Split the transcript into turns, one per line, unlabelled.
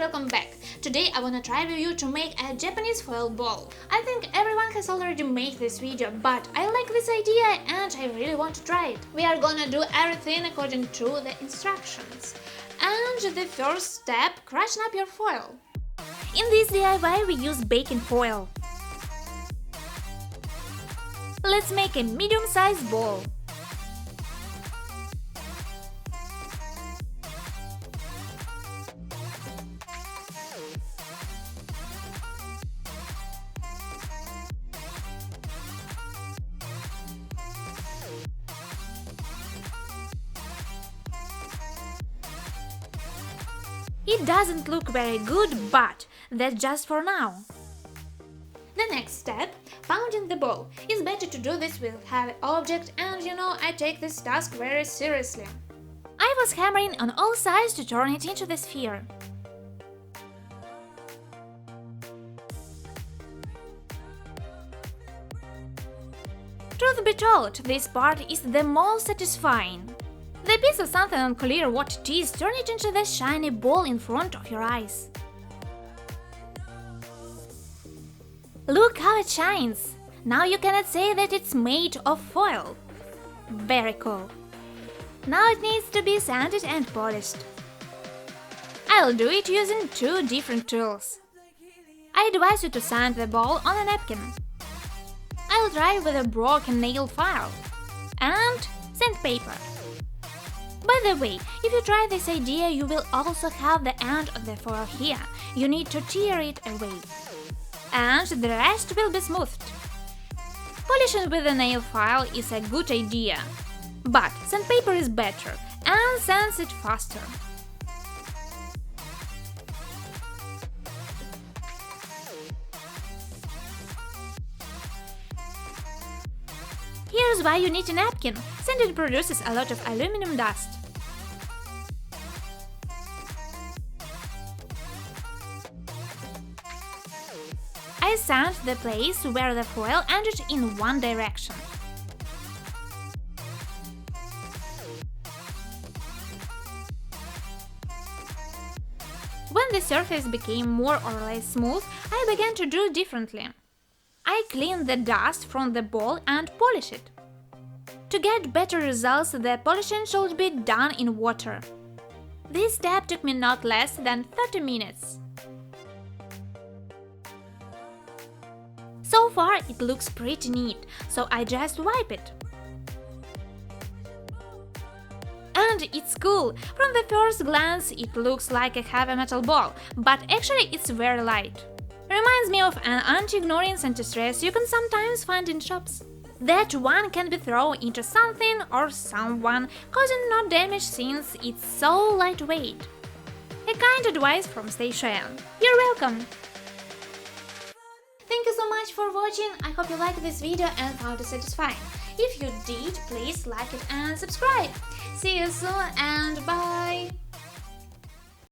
welcome back! Today I wanna try with you to make a Japanese foil ball. I think everyone has already made this video, but I like this idea and I really want to try it. We are gonna do everything according to the instructions. And the first step, crushing up your foil. In this DIY we use baking foil. Let's make a medium-sized ball. It doesn't look very good, but that's just for now. The next step, pounding the ball. It's better to do this with heavy object, and I take this task very seriously. I was hammering on all sides to turn it into the sphere. Truth be told, this part is the most satisfying. The piece of something unclear what it is, turn it into the shiny ball in front of your eyes. Look how it shines! Now you cannot say that it's made of foil. Very cool. Now it needs to be sanded and polished. I'll do it using two different tools. I advise you to sand the ball on a napkin. I'll try with a broken nail file and sandpaper. By the way, if you try this idea, you will also have the end of the foil here. You need to tear it away. And the rest will be smoothed. Polishing with a nail file is a good idea, but sandpaper is better and sands it faster. Here's why you need a napkin. Sanding produces a lot of aluminum dust. I sand the place where the foil ended in one direction. When the surface became more or less smooth, I began to do differently. I clean the dust from the ball and polish it. To get better results, the polishing should be done in water. This step took me not less than 30 minutes. So far it looks pretty neat, so I just wipe it. And it's cool! From the first glance it looks like a heavy metal ball, but actually it's very light. Reminds me of an anti-ignorance anti-stress you can sometimes find in shops. That one can be thrown into something or someone, causing no damage since it's so lightweight. A kind advice from Station. You're welcome! Thank you so much for watching, I hope you liked this video and found it satisfying. If you did, please like it and subscribe. See you soon and bye!